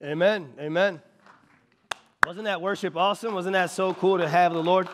Amen. Amen. Wasn't that worship awesome? Wasn't that so cool to have the Lord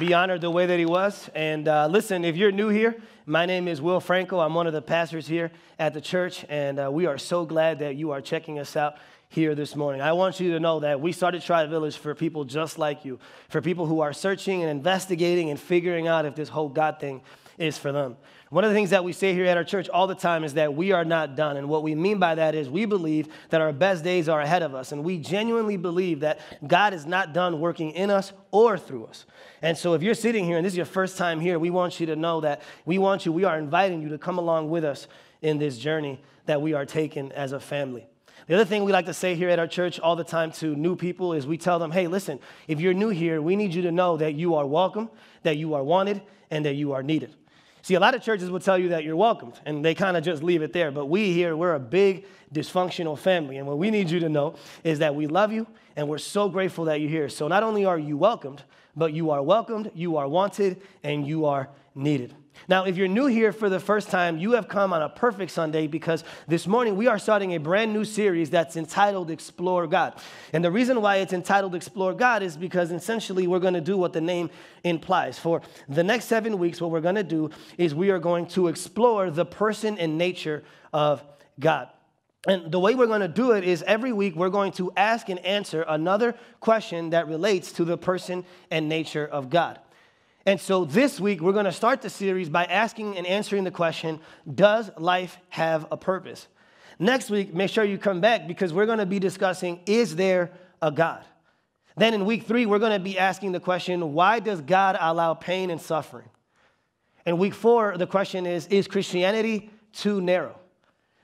be honored the way that he was? And listen, if you're new here, my name is Will Franco. I'm one of the pastors here at the church, and we are so glad that you are checking us out here this morning. I want you to know that we started Tri-Village for people just like you, for people who are searching and investigating and figuring out if this whole God thing is for them. One of the things that we say here at our church all the time is that we are not done. And what we mean by that is we believe that our best days are ahead of us. And we genuinely believe that God is not done working in us or through us. And so if you're sitting here and this is your first time here, we want you to know that we are inviting you to come along with us in this journey that we are taking as a family. The other thing we like to say here at our church all the time to new people is we tell them, hey, listen, if you're new here, we need you to know that you are welcome, that you are wanted, and that you are needed. See, a lot of churches will tell you that you're welcomed, and they kind of just leave it there. But we here, we're a big dysfunctional family, and what we need you to know is that we love you, and we're so grateful that you're here. So not only are you welcomed, you are wanted, and you are needed. Now, if you're new here for the first time, you have come on a perfect Sunday because this morning we are starting a brand new series that's entitled Explore God. And the reason why it's entitled Explore God is because essentially we're going to do what the name implies. For the next 7 weeks, what we're going to do is we are going to explore the person and nature of God. And the way we're going to do it is every week we're going to ask and answer another question that relates to the person and nature of God. And so this week, we're going to start the series by asking and answering the question, does life have a purpose? Next week, make sure you come back because we're going to be discussing, is there a God? Then in week 3, we're going to be asking the question, why does God allow pain and suffering? In week 4, the question is Christianity too narrow?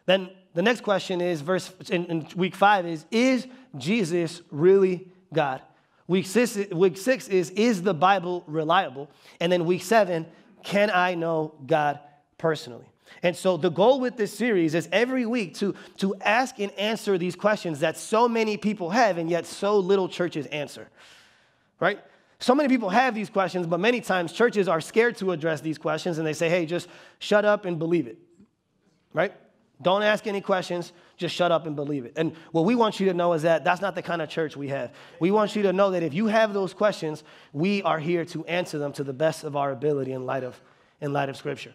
Then the next question is, in week 5 is Jesus really God? Week 6 is the Bible reliable? And then week 7, can I know God personally? And so the goal with this series is every week to ask and answer these questions that so many people have and yet so little churches answer, right? So many people have these questions, but many times churches are scared to address these questions and they say, hey, just shut up and believe it, right? Don't ask any questions, just shut up and believe it. And what we want you to know is that that's not the kind of church we have. We want you to know that if you have those questions, we are here to answer them to the best of our ability in light of Scripture.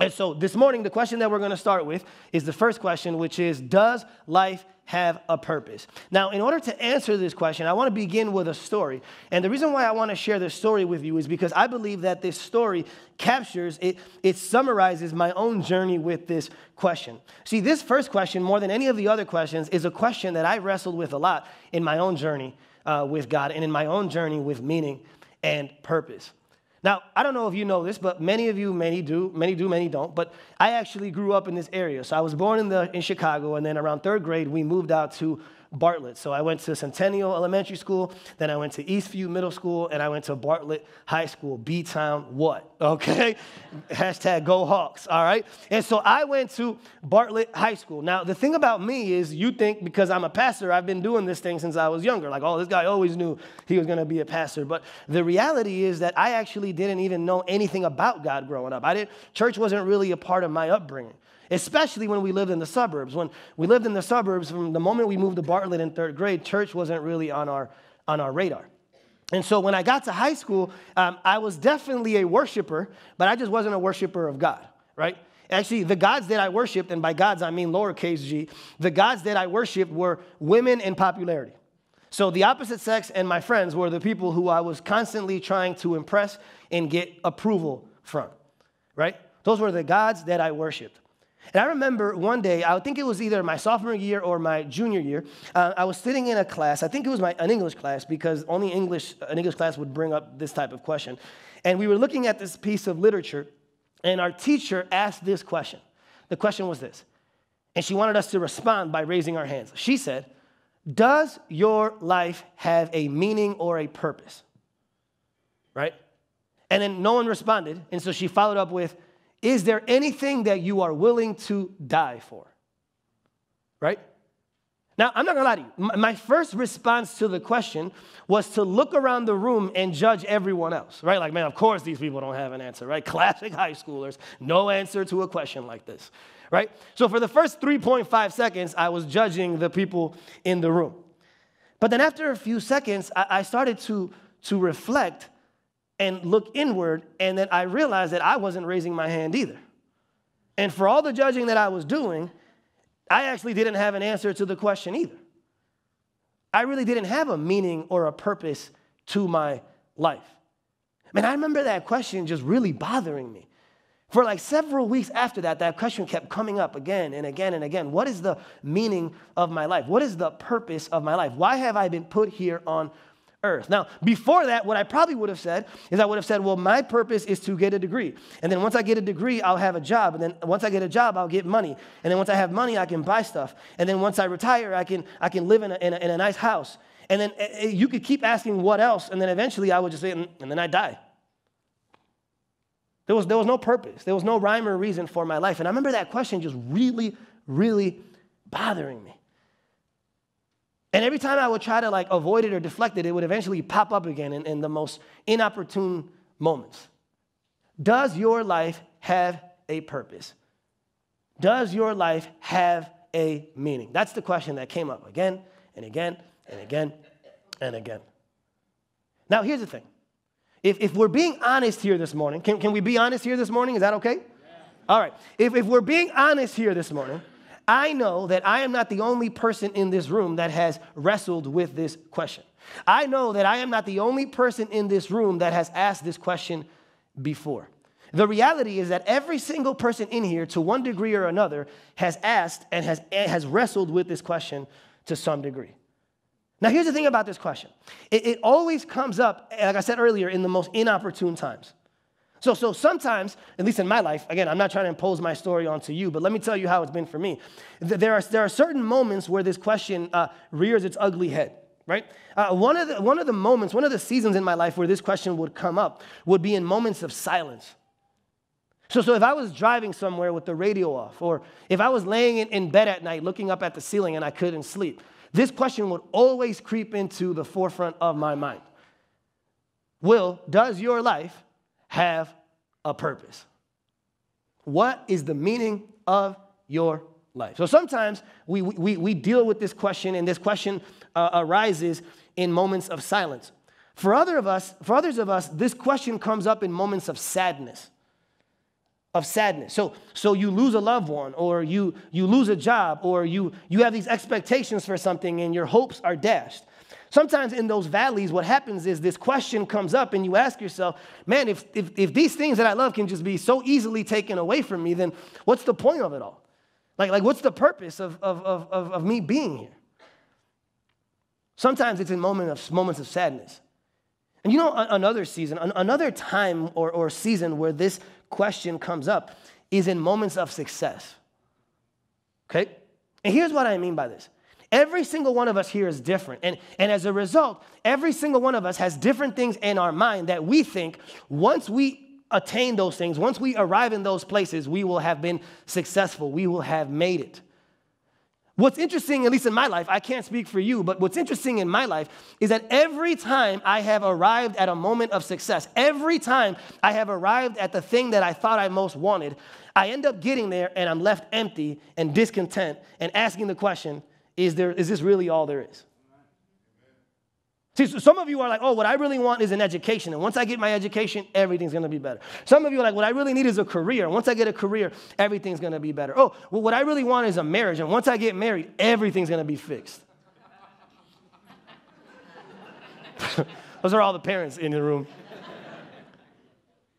And so this morning, the question that we're going to start with is the first question, which is, does life have a purpose? Now, in order to answer this question, I want to begin with a story. And the reason why I want to share this story with you is because I believe that this story captures, it summarizes my own journey with this question. See, this first question, more than any of the other questions, is a question that I wrestled with a lot in my own journey with God and in my own journey with meaning and purpose. Now, I don't know if you know this, but many of you, many do, many don't. But I actually grew up in this area. So I was born in Chicago, and then around 3rd grade, we moved out to Bartlett. So I went to Centennial Elementary School, then I went to Eastview Middle School, and I went to Bartlett High School. B-Town what? Okay? Hashtag Go Hawks, all right? And so I went to Bartlett High School. Now, the thing about me is you think because I'm a pastor, I've been doing this thing since I was younger. Like, oh, this guy always knew he was going to be a pastor. But the reality is that I actually didn't even know anything about God growing up. Church wasn't really a part of my upbringing. Especially when we lived in the suburbs. When we lived in the suburbs, from the moment we moved to Bartlett in 3rd grade, church wasn't really on our radar. And so when I got to high school, I was definitely a worshiper, but I just wasn't a worshiper of God, right? Actually, the gods that I worshiped, and by gods I mean lowercase g, the gods that I worshiped were women and popularity. So the opposite sex and my friends were the people who I was constantly trying to impress and get approval from, right? Those were the gods that I worshiped. And I remember one day, I think it was either my sophomore year or my junior year, I was sitting in a class. I think it was an English class because only an English class would bring up this type of question. And we were looking at this piece of literature, and our teacher asked this question. The question was this, and she wanted us to respond by raising our hands. She said, does your life have a meaning or a purpose? Right? And then no one responded, and so she followed up with, is there anything that you are willing to die for? Right? Now, I'm not going to lie to you. My first response to the question was to look around the room and judge everyone else, right? Like, man, of course these people don't have an answer, right? Classic high schoolers, no answer to a question like this, right? So for the first 3.5 seconds, I was judging the people in the room. But then after a few seconds, I started to reflect and look inward, and then I realized that I wasn't raising my hand either. And for all the judging that I was doing, I actually didn't have an answer to the question either. I really didn't have a meaning or a purpose to my life. Man, I remember that question just really bothering me. For like several weeks after that, that question kept coming up again and again and again. What is the meaning of my life? What is the purpose of my life? Why have I been put here on earth? Now, before that, what I probably would have said is I would have said, well, my purpose is to get a degree. And then once I get a degree, I'll have a job. And then once I get a job, I'll get money. And then once I have money, I can buy stuff. And then once I retire, I can live in a nice house. And then you could keep asking what else. And then eventually I would just say, and then I die. There was no purpose. There was no rhyme or reason for my life. And I remember that question just really, really bothering me. And every time I would try to like avoid it or deflect it, it would eventually pop up again in the most inopportune moments. Does your life have a purpose? Does your life have a meaning? That's the question that came up again and again and again and again. Now, here's the thing. If we're being honest here this morning, can we be honest here this morning? Is that okay? Yeah. All right. If we're being honest here this morning, I know that I am not the only person in this room that has wrestled with this question. I know that I am not the only person in this room that has asked this question before. The reality is that every single person in here, to one degree or another, has asked and has wrestled with this question to some degree. Now, here's the thing about this question. It always comes up, like I said earlier, in the most inopportune times. So sometimes, at least in my life, again, I'm not trying to impose my story onto you, but let me tell you how it's been for me. There are certain moments where this question rears its ugly head, right? One of the seasons in my life where this question would come up would be in moments of silence. So if I was driving somewhere with the radio off, or if I was laying in bed at night looking up at the ceiling and I couldn't sleep, this question would always creep into the forefront of my mind. Does your life have a purpose? What is the meaning of your life? So sometimes we deal with this question, and this question arises in moments of silence. For others of us, this question comes up in moments of sadness. So you lose a loved one, or you lose a job, or you have these expectations for something and your hopes are dashed. Sometimes in those valleys, what happens is this question comes up and you ask yourself, man, if these things that I love can just be so easily taken away from me, then what's the point of it all? Like what's the purpose of me being here? Sometimes it's in moments of sadness. And you know, another time or season where this question comes up is in moments of success. Okay? And here's what I mean by this. Every single one of us here is different. And as a result, every single one of us has different things in our mind that we think once we attain those things, once we arrive in those places, we will have been successful. We will have made it. What's interesting, at least in my life, I can't speak for you, but what's interesting in my life is that every time I have arrived at a moment of success, every time I have arrived at the thing that I thought I most wanted, I end up getting there and I'm left empty and discontent and asking the question, is this really all there is? See, so some of you are like, oh, what I really want is an education. And once I get my education, everything's going to be better. Some of you are like, what I really need is a career. And once I get a career, everything's going to be better. Oh, well, what I really want is a marriage. And once I get married, everything's going to be fixed. Those are all the parents in the room.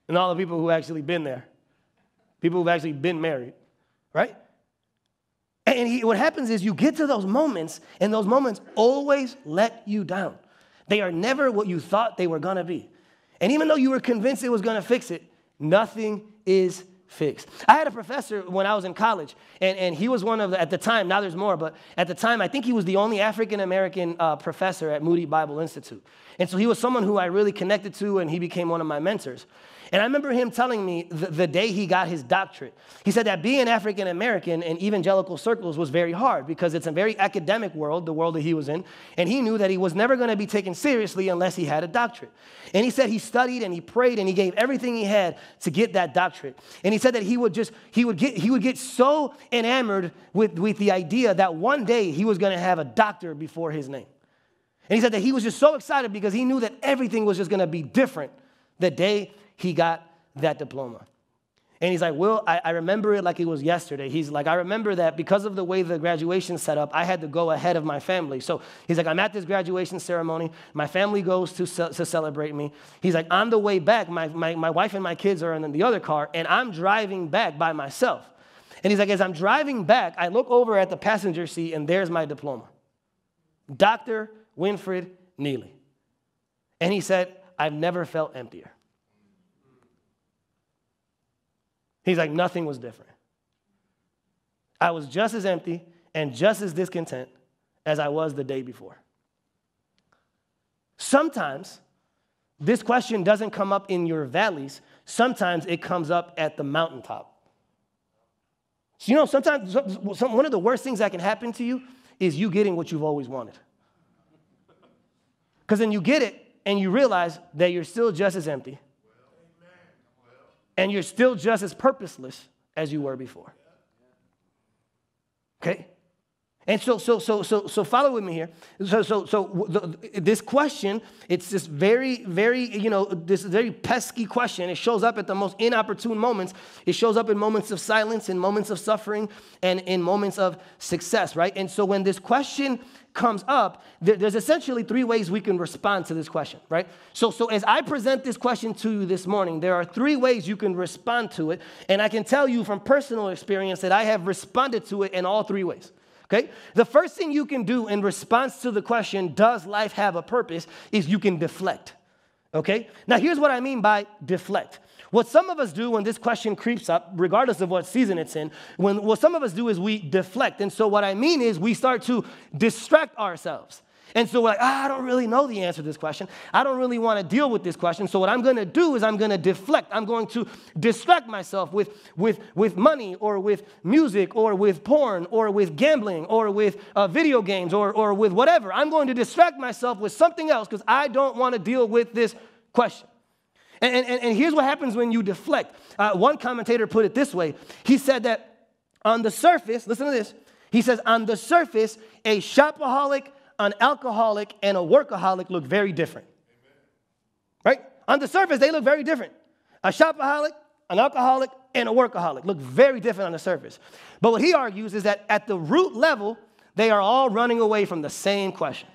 And all the people who actually been there. People who've actually been married, right? And what happens is you get to those moments, and those moments always let you down. They are never what you thought they were going to be. And even though you were convinced it was going to fix it, nothing is fixed. I had a professor when I was in college, and he was one of at the time, now there's more, but at the time, I think he was the only African-American professor at Moody Bible Institute. And so he was someone who I really connected to, and he became one of my mentors. And I remember him telling me the day he got his doctorate, he said that being African American in evangelical circles was very hard because it's a very academic world, the world that he was in, and he knew that he was never going to be taken seriously unless he had a doctorate. And he said he studied and he prayed and he gave everything he had to get that doctorate. And he said that he would get so enamored with the idea that one day he was going to have a doctor before his name. And he said that he was just so excited because he knew that everything was just going to be different the day he got that diploma. And he's like, Will, I remember it like it was yesterday. He's like, I remember that because of the way the graduation set up, I had to go ahead of my family. So he's like, I'm at this graduation ceremony. My family goes to celebrate me. He's like, on the way back, my wife and my kids are in the other car, and I'm driving back by myself. And he's like, as I'm driving back, I look over at the passenger seat, and there's my diploma. Dr. Winfred Neely. And he said, I've never felt emptier. He's like, nothing was different. I was just as empty and just as discontent as I was the day before. Sometimes this question doesn't come up in your valleys. Sometimes it comes up at the mountaintop. So, you know, sometimes one of the worst things that can happen to you is you getting what you've always wanted. Because then you get it and you realize that you're still just as empty. And you're still just as purposeless as you were before. Okay? And so follow with me here. This question, it's this very, this very pesky question. It shows up at the most inopportune moments. It shows up in moments of silence, in moments of suffering, and in moments of success, right? And so when this question comes up, there's essentially three ways we can respond to this question, right? So as I present this question to you this morning, there are three ways you can respond to it. And I can tell you from personal experience that I have responded to it in all three ways. Okay? The first thing you can do in response to the question, does life have a purpose, is you can deflect. Okay? Now, here's what I mean by deflect. What some of us do when this question creeps up, regardless of what season it's in, what some of us do is we deflect. And so what I mean is we start to distract ourselves. And so we're like, I don't really know the answer to this question. I don't really want to deal with this question. So what I'm going to do is I'm going to deflect. I'm going to distract myself with money or with music or with porn or with gambling or with video games or with whatever. I'm going to distract myself with something else because I don't want to deal with this question. And here's what happens when you deflect. One commentator put it this way. He said that on the surface, listen to this. He says, on the surface, a shopaholic, an alcoholic, and a workaholic look very different. Right? On the surface, they look very different. A shopaholic, an alcoholic, and a workaholic look very different on the surface. But what he argues is that at the root level, they are all running away from the same question.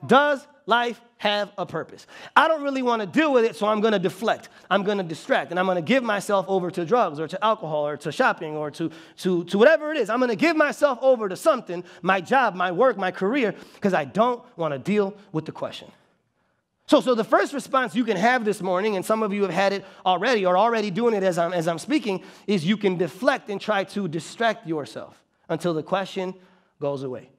Does life have a purpose? I don't really want to deal with it, so I'm going to deflect. I'm going to distract, and I'm going to give myself over to drugs or to alcohol or to shopping or to whatever it is. I'm going to give myself over to something, my job, my work, my career, because I don't want to deal with the question. So the first response you can have this morning, and some of you have had it already or already doing it as I'm speaking, is you can deflect and try to distract yourself until the question goes away.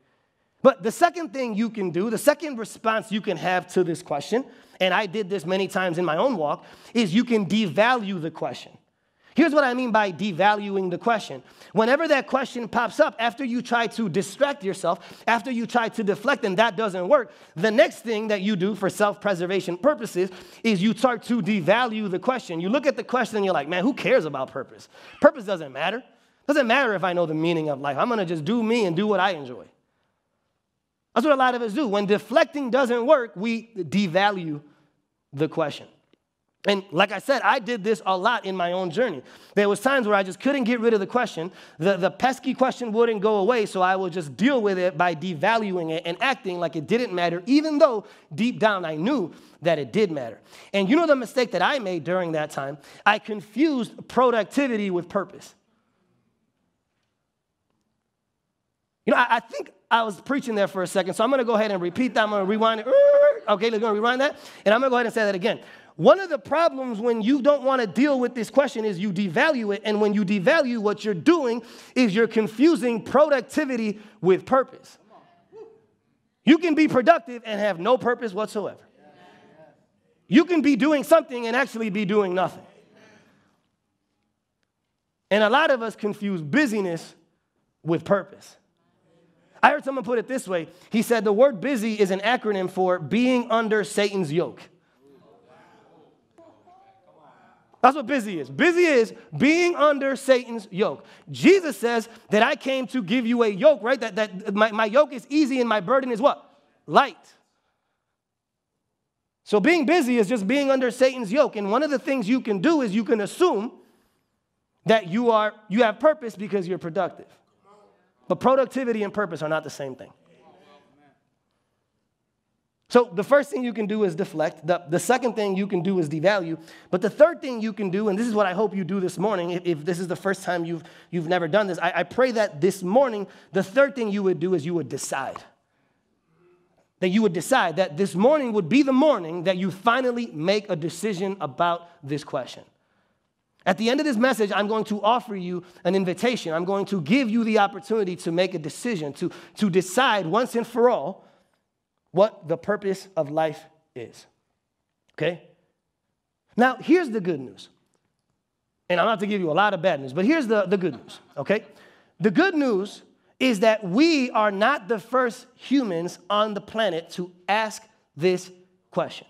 But the second thing you can do, the second response you can have to this question, and I did this many times in my own walk, is you can devalue the question. Here's what I mean by devaluing the question. Whenever that question pops up, after you try to distract yourself, after you try to deflect and that doesn't work, the next thing that you do for self-preservation purposes is you start to devalue the question. You look at the question and you're like, man, who cares about purpose? Purpose doesn't matter. It doesn't matter if I know the meaning of life. I'm going to just do me and do what I enjoy. That's what a lot of us do. When deflecting doesn't work, we devalue the question. And like I said, I did this a lot in my own journey. There was times where I just couldn't get rid of the question. The pesky question wouldn't go away, so I would just deal with it by devaluing it and acting like it didn't matter, even though deep down I knew that it did matter. And you know the mistake that I made during that time? I confused productivity with purpose. You know, I think I was preaching there for a second, so I'm going to go ahead and repeat that. I'm going to rewind it. Okay, let's go rewind that. And I'm going to go ahead and say that again. One of the problems when you don't want to deal with this question is you devalue it. And when you devalue, what you're doing is you're confusing productivity with purpose. You can be productive and have no purpose whatsoever. You can be doing something and actually be doing nothing. And a lot of us confuse busyness with purpose. I heard someone put it this way. He said the word busy is an acronym for being under Satan's yoke. That's what busy is. Busy is being under Satan's yoke. Jesus says that I came to give you a yoke, right? That my yoke is easy and my burden is what? Light. So being busy is just being under Satan's yoke. And one of the things you can do is you can assume that you have purpose because you're productive. But productivity and purpose are not the same thing. So the first thing you can do is deflect. The second thing you can do is devalue. But the third thing you can do, and this is what I hope you do this morning, if this is the first time you've never done this, I pray that this morning, the third thing you would do is you would decide. That you would decide that this morning would be the morning that you finally make a decision about this question. At the end of this message, I'm going to offer you an invitation. I'm going to give you the opportunity to make a decision, to decide once and for all what the purpose of life is. Okay? Now, here's the good news. And I'm about to give you a lot of bad news, but here's the good news, okay? The good news is that we are not the first humans on the planet to ask this question.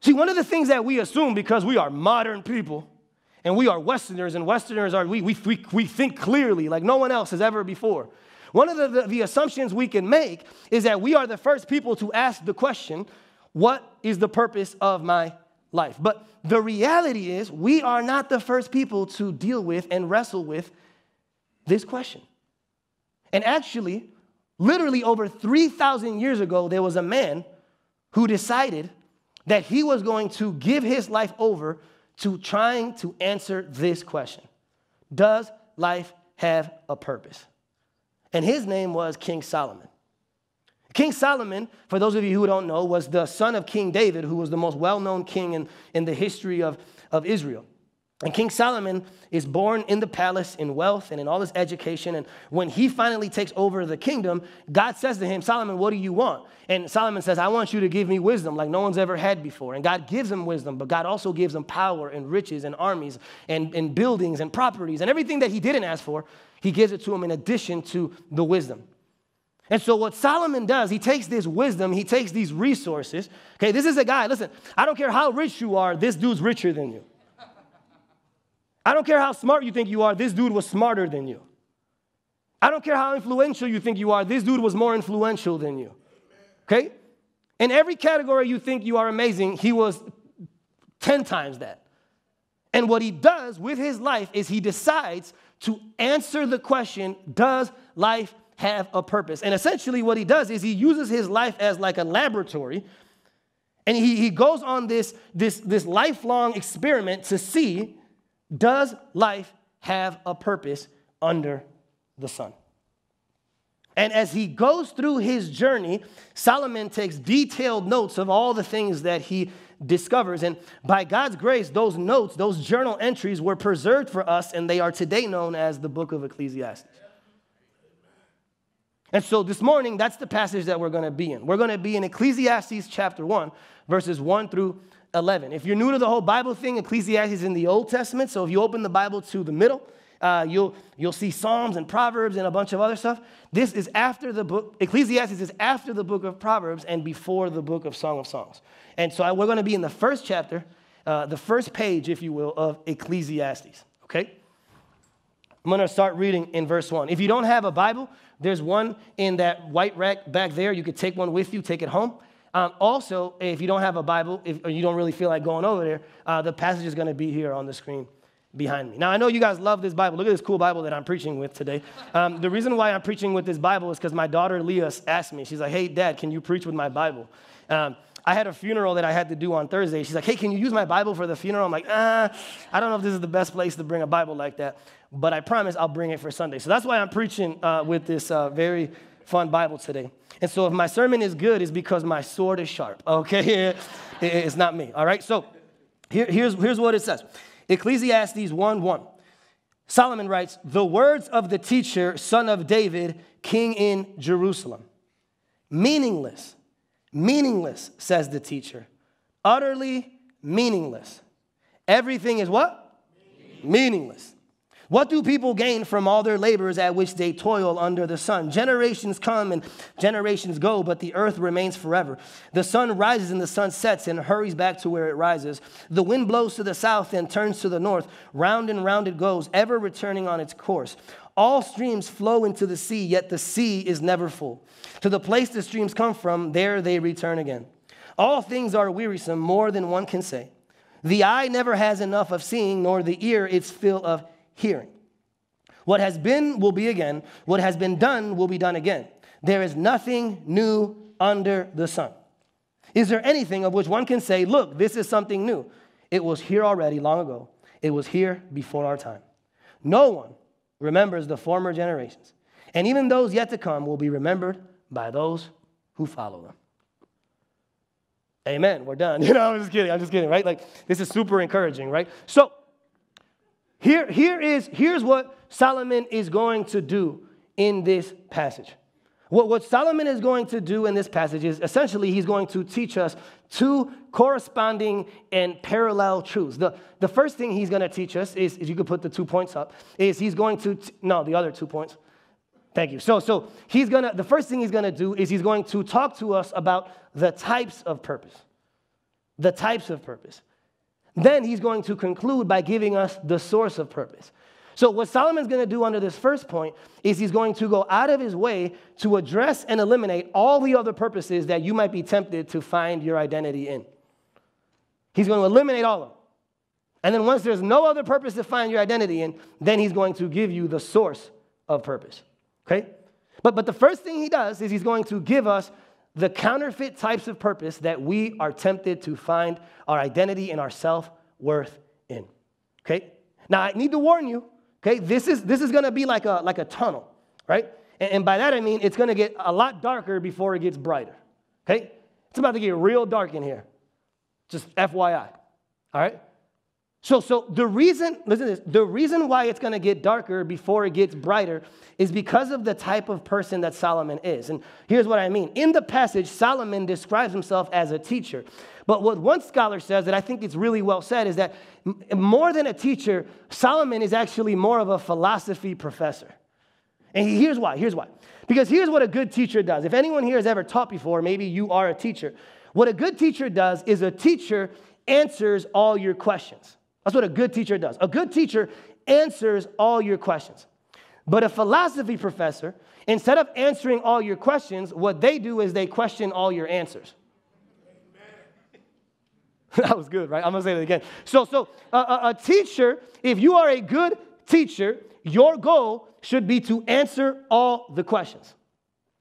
See, one of the things that we assume because we are modern people and we are Westerners, and Westerners are, we think clearly like no one else has ever before. One of the assumptions we can make is that we are the first people to ask the question, what is the purpose of my life? But the reality is we are not the first people to deal with and wrestle with this question. And actually, literally over 3,000 years ago, there was a man who decided that he was going to give his life over to trying to answer this question. Does life have a purpose? And his name was King Solomon. King Solomon, for those of you who don't know, was the son of King David, who was the most well-known king in the history of Israel. And King Solomon is born in the palace in wealth and in all his education. And when he finally takes over the kingdom, God says to him, Solomon, what do you want? And Solomon says, I want you to give me wisdom like no one's ever had before. And God gives him wisdom, but God also gives him power and riches and armies and buildings and properties and everything that he didn't ask for. He gives it to him in addition to the wisdom. And so what Solomon does, he takes this wisdom, he takes these resources. Okay, this is a guy, listen, I don't care how rich you are, this dude's richer than you. I don't care how smart you think you are, this dude was smarter than you. I don't care how influential you think you are, this dude was more influential than you. Okay? In every category you think you are amazing, he was 10 times that. And what he does with his life is he decides to answer the question, does life have a purpose? And essentially what he does is he uses his life as like a laboratory, and he goes on this lifelong experiment to see, does life have a purpose under the sun? And as he goes through his journey, Solomon takes detailed notes of all the things that he discovers. And by God's grace, those notes, those journal entries were preserved for us, and they are today known as the book of Ecclesiastes. And so this morning, that's the passage that we're going to be in. We're going to be in Ecclesiastes chapter 1, verses 1 through 11. If you're new to the whole Bible thing, Ecclesiastes is in the Old Testament. So if you open the Bible to the middle, you'll see Psalms and Proverbs and a bunch of other stuff. This is after the book, Ecclesiastes is after the book of Proverbs and before the book of Song of Songs. And so we're going to be in the first chapter, the first page, if you will, of Ecclesiastes, okay? I'm going to start reading in verse 1. If you don't have a Bible, there's one in that white rack back there. You could take one with you, take it home. Also, if you don't have a Bible, or you don't really feel like going over there, the passage is going to be here on the screen behind me. Now, I know you guys love this Bible. Look at this cool Bible that I'm preaching with today. The reason why I'm preaching with this Bible is because my daughter Leah asked me. She's like, hey, Dad, can you preach with my Bible? I had a funeral that I had to do on Thursday. She's like, hey, can you use my Bible for the funeral? I'm like, I don't know if this is the best place to bring a Bible like that, but I promise I'll bring it for Sunday. So that's why I'm preaching with this very fun Bible today. And so if my sermon is good, it's because my sword is sharp, okay? It's not me, all right? So here's what it says. Ecclesiastes 1:1. Solomon writes, the words of the teacher, son of David, king in Jerusalem. Meaningless, says the teacher. utterly meaningless. Everything is what? Meaningless. What do people gain from all their labors at which they toil under the sun? Generations come and generations go, but the earth remains forever. The sun rises and the sun sets and hurries back to where it rises. The wind blows to the south and turns to the north. Round and round it goes, ever returning on its course. All streams flow into the sea, yet the sea is never full. To the place the streams come from, there they return again. All things are wearisome, more than one can say. The eye never has enough of seeing, nor the ear its fill of hearing. What has been will be again. What has been done will be done again. There is nothing new under the sun. Is there anything of which one can say, look, this is something new? It was here already long ago. It was here before our time. No one remembers the former generations. And even those yet to come will be remembered by those who follow them. Amen. We're done. I'm just kidding, right? Like, this is super encouraging, right? So, Here's what Solomon is going to do in this passage. What Solomon is going to do in this passage is essentially he's going to teach us two corresponding and parallel truths. The first thing he's going to teach us is, if you could put the 2 points up, is he's going to, the other 2 points. Thank you. So the first thing he's going to do is he's going to talk to us about the types of purpose. The types of purpose. Then he's going to conclude by giving us the source of purpose. So what Solomon's going to do under this first point is he's going to go out of his way to address and eliminate all the other purposes that you might be tempted to find your identity in. He's going to eliminate all of them. And then once there's no other purpose to find your identity in, then he's going to give you the source of purpose. Okay? But the first thing he does is he's going to give us the counterfeit types of purpose that we are tempted to find our identity and our self-worth in. Okay? Now, I need to warn you, okay? This is going to be like a tunnel, right? And by that I mean it's going to get a lot darker before it gets brighter. Okay? It's about to get real dark in here. Just FYI. All right? So the reason, listen to this, the reason why it's going to get darker before it gets brighter is because of the type of person that Solomon is. And here's what I mean. In the passage, Solomon describes himself as a teacher. But what one scholar says that I think it's really well said is that more than a teacher, Solomon is actually more of a philosophy professor. And here's why. Because here's what a good teacher does. If anyone here has ever taught before, maybe you are a teacher. What a good teacher does is a teacher answers all your questions. That's what a good teacher does. A good teacher answers all your questions. But a philosophy professor, instead of answering all your questions, what they do is they question all your answers. That was good, right? I'm going to say that again. So a teacher, if you are a good teacher, your goal should be to answer all the questions.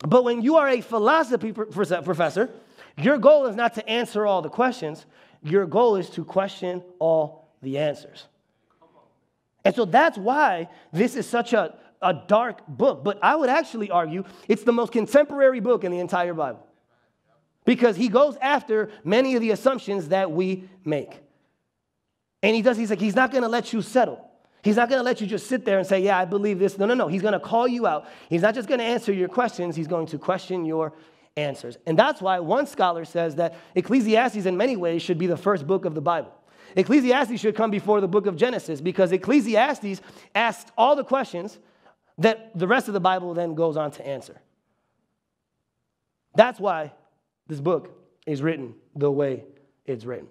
But when you are a philosophy professor, your goal is not to answer all the questions. Your goal is to question all the answers. And so that's why this is such a dark book. But I would actually argue it's the most contemporary book in the entire Bible. Because he goes after many of the assumptions that we make. And he's not going to let you settle. He's not going to let you just sit there and say, yeah, I believe this. No. He's going to call you out. He's not just going to answer your questions. He's going to question your answers. And that's why one scholar says that Ecclesiastes in many ways should be the first book of the Bible. Ecclesiastes should come before the book of Genesis because Ecclesiastes asks all the questions that the rest of the Bible then goes on to answer. That's why this book is written the way it's written.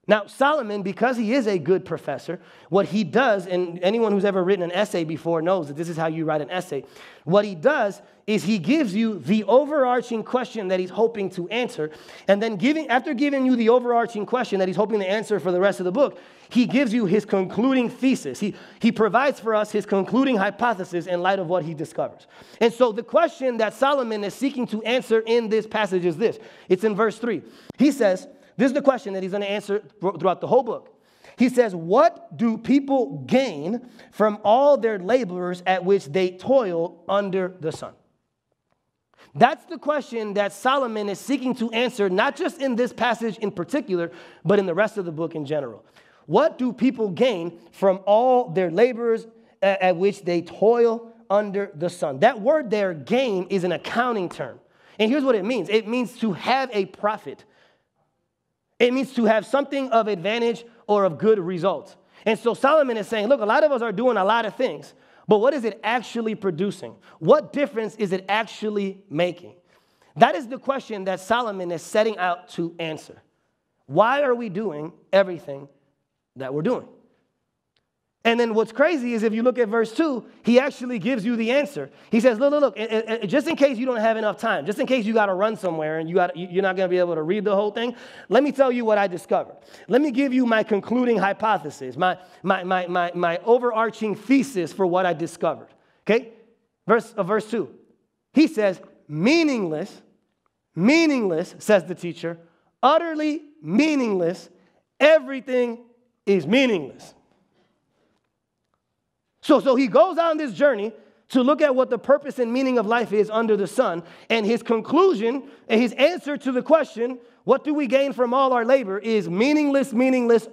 Now, Solomon, because he is a good professor, what he does, and anyone who's ever written an essay before knows that this is how you write an essay. What he does is he gives you the overarching question that he's hoping to answer, and then after giving you the overarching question that he's hoping to answer for the rest of the book, he gives you his concluding thesis. He provides for us his concluding hypothesis in light of what he discovers. And so the question that Solomon is seeking to answer in this passage is this. It's in verse 3. He says, this is the question that he's going to answer throughout the whole book. He says, what do people gain from all their labors at which they toil under the sun? That's the question that Solomon is seeking to answer, not just in this passage in particular, but in the rest of the book in general. What do people gain from all their labors at which they toil under the sun? That word there, gain, is an accounting term. And here's what it means. It means to have a profit. It means to have something of advantage or of good results. And so Solomon is saying, look, a lot of us are doing a lot of things, but what is it actually producing? What difference is it actually making? That is the question that Solomon is setting out to answer. Why are we doing everything that we're doing? And then what's crazy is if you look at verse 2, he actually gives you the answer. He says, look, just in case you don't have enough time, just in case you got to run somewhere and you're not going to be able to read the whole thing, let me tell you what I discovered. Let me give you my concluding hypothesis, my overarching thesis for what I discovered. Okay? Verse 2. He says, meaningless, says the teacher, utterly meaningless, everything is meaningless. So he goes on this journey to look at what the purpose and meaning of life is under the sun. And his conclusion and his answer to the question, what do we gain from all our labor, is meaningless,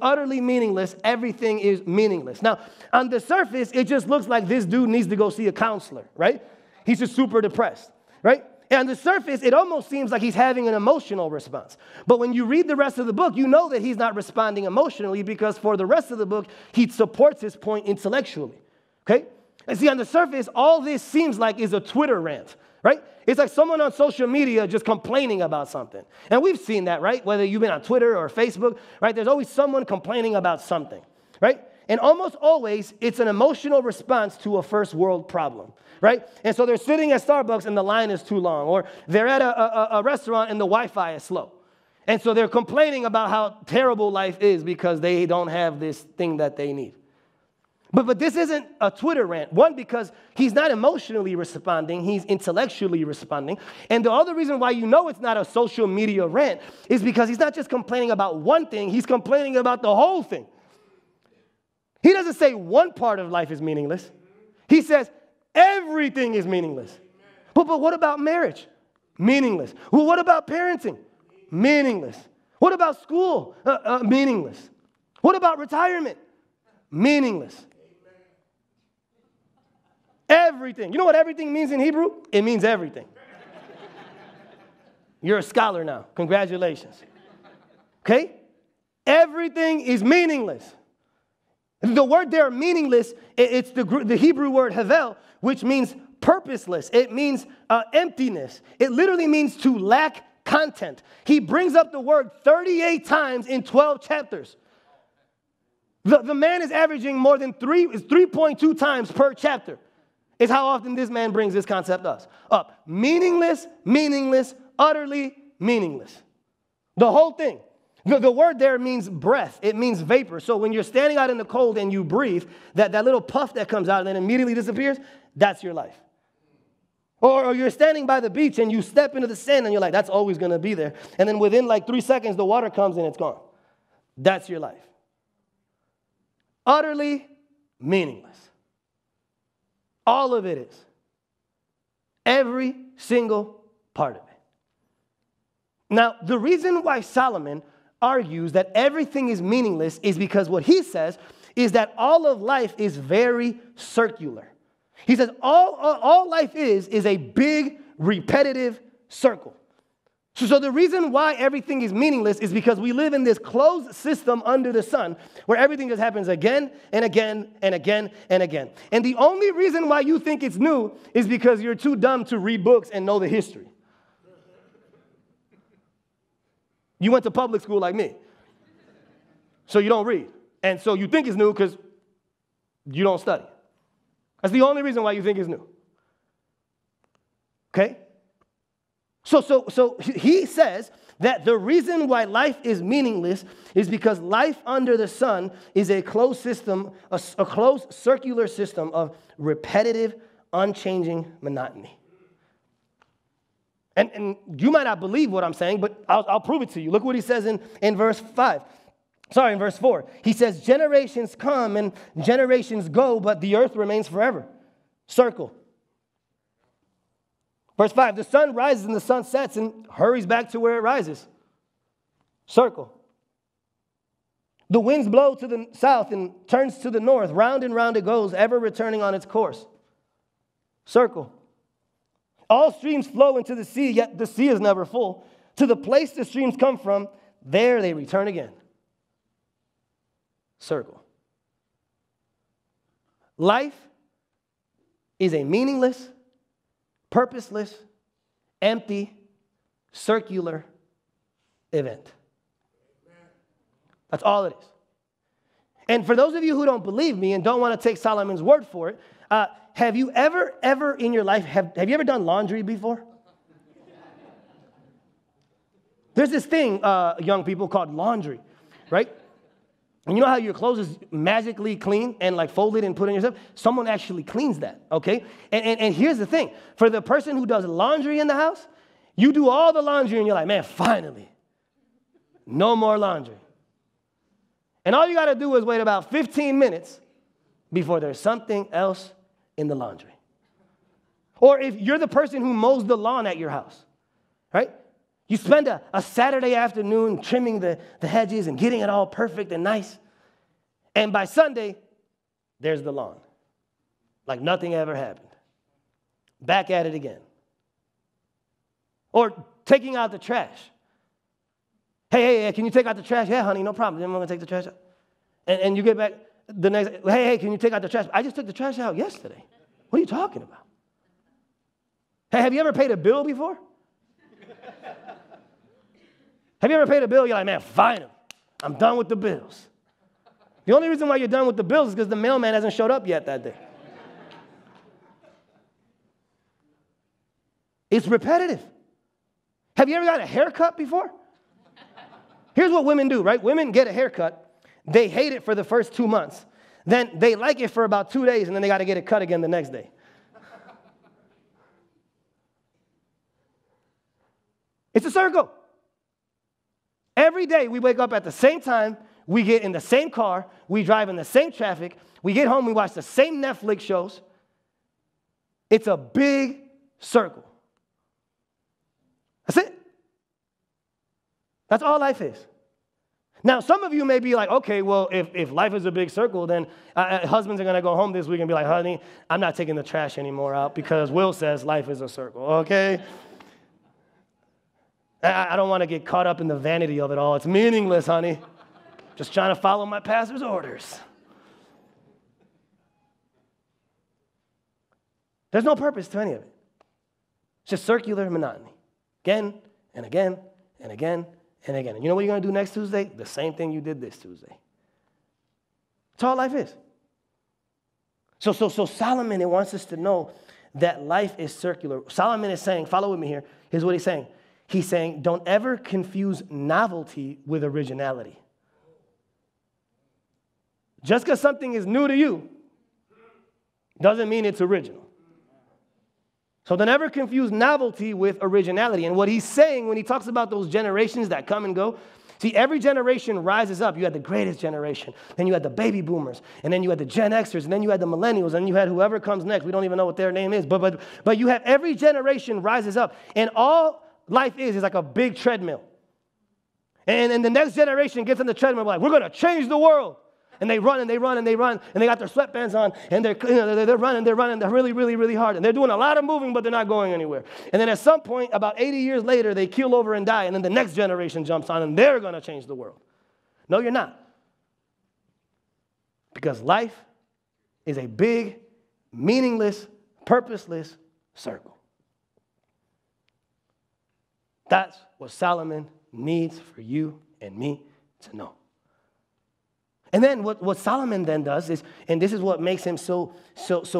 utterly meaningless. Everything is meaningless. Now, on the surface, it just looks like this dude needs to go see a counselor, right? He's just super depressed, right? And on the surface, it almost seems like he's having an emotional response. But when you read the rest of the book, you know that he's not responding emotionally because for the rest of the book, he supports his point intellectually. Okay? And see, on the surface, all this seems like is a Twitter rant, right? It's like someone on social media just complaining about something. And we've seen that, right? Whether you've been on Twitter or Facebook, right? There's always someone complaining about something, right? And almost always, it's an emotional response to a first world problem, right? And so they're sitting at Starbucks and the line is too long, or they're at a restaurant and the Wi-Fi is slow. And so they're complaining about how terrible life is because they don't have this thing that they need. But this isn't a Twitter rant. One, because he's not emotionally responding, he's intellectually responding. And the other reason why you know it's not a social media rant is because he's not just complaining about one thing, he's complaining about the whole thing. He doesn't say one part of life is meaningless. He says everything is meaningless. But what about marriage? Meaningless. Well, what about parenting? Meaningless. What about school? Meaningless. What about retirement? Meaningless. Everything. You know what everything means in Hebrew? It means everything. You're a scholar now. Congratulations. Okay? Everything is meaningless. The word there, meaningless, it's the Hebrew word havel, which means purposeless. It means emptiness. It literally means to lack content. He brings up the word 38 times in 12 chapters. The man is averaging more than 3.2 times per chapter. Is how often this man brings this concept up. Meaningless, utterly meaningless. The whole thing. The word there means breath. It means vapor. So when you're standing out in the cold and you breathe, that little puff that comes out and then immediately disappears, that's your life. Or you're standing by the beach and you step into the sand and you're like, that's always going to be there. And then within like 3 seconds, the water comes and it's gone. That's your life. Utterly meaningless. All of it is. Every single part of it. Now, the reason why Solomon argues that everything is meaningless is because what he says is that all of life is very circular. He says all life is a big, repetitive circle. So the reason why everything is meaningless is because we live in this closed system under the sun where everything just happens again and again and again and again. And the only reason why you think it's new is because you're too dumb to read books and know the history. You went to public school like me, so you don't read. And so you think it's new because you don't study. That's the only reason why you think it's new. Okay? So he says that the reason why life is meaningless is because life under the sun is a closed system, a closed circular system of repetitive, unchanging monotony. And you might not believe what I'm saying, but I'll prove it to you. Look what he says in verse 4. He says, generations come and generations go, but the earth remains forever. Circle. Verse 5, the sun rises and the sun sets and hurries back to where it rises. Circle. The winds blow to the south and turns to the north. Round and round it goes, ever returning on its course. Circle. All streams flow into the sea, yet the sea is never full. To the place the streams come from, there they return again. Circle. Life is a meaningless, purposeless, empty, circular event. That's all it is. And for those of you who don't believe me and don't want to take Solomon's word for it, have you ever in your life, have you ever done laundry before? There's this thing, young people, called laundry, right? And you know how your clothes is magically clean and like folded and put in yourself? Someone actually cleans that, okay? And here's the thing. For the person who does laundry in the house, you do all the laundry and you're like, man, finally, no more laundry. And all you got to do is wait about 15 minutes before there's something else in the laundry. Or if you're the person who mows the lawn at your house, right? You spend a Saturday afternoon trimming the hedges and getting it all perfect and nice. And by Sunday, there's the lawn. Like nothing ever happened. Back at it again. Or taking out the trash. Hey, can you take out the trash? Yeah, honey, no problem. I'm going to take the trash out. And you get back the next, hey, can you take out the trash? I just took the trash out yesterday. What are you talking about? Hey, have you ever paid a bill before? Have you ever paid a bill? You're like, man, finally, I'm done with the bills. The only reason why you're done with the bills is because the mailman hasn't showed up yet that day. It's repetitive. Have you ever got a haircut before? Here's what women do, right? Women get a haircut. They hate it for the first 2 months. Then they like it for about 2 days, and then they got to get it cut again the next day. It's a circle. Every day we wake up at the same time, we get in the same car, we drive in the same traffic, we get home, we watch the same Netflix shows. It's a big circle. That's it. That's all life is. Now, some of you may be like, okay, well, if life is a big circle, then husbands are going to go home this week and be like, honey, I'm not taking the trash anymore out because Will says life is a circle, okay? I don't want to get caught up in the vanity of it all. It's meaningless, honey. Just trying to follow my pastor's orders. There's no purpose to any of it. It's just circular monotony. Again and again and again and again. And you know what you're going to do next Tuesday? The same thing you did this Tuesday. That's all life is. So Solomon, it wants us to know that life is circular. Solomon is saying, follow with me here. Here's what he's saying. He's saying, don't ever confuse novelty with originality. Just because something is new to you doesn't mean it's original. So don't ever confuse novelty with originality. And what he's saying when he talks about those generations that come and go, see, every generation rises up. You had the greatest generation. Then you had the baby boomers. And then you had the Gen Xers. And then you had the millennials. And then you had whoever comes next. We don't even know what their name is. But you have every generation rises up. And all life is like a big treadmill. And the next generation gets on the treadmill like, we're going to change the world. And they run and they run and they run. And they got their sweatbands on. And they're running. They're really, really, really hard. And they're doing a lot of moving, but they're not going anywhere. And then at some point, about 80 years later, they keel over and die. And then the next generation jumps on and they're going to change the world. No, you're not. Because life is a big, meaningless, purposeless circle. That's what Solomon needs for you and me to know. And then what Solomon then does is, and this is what makes him so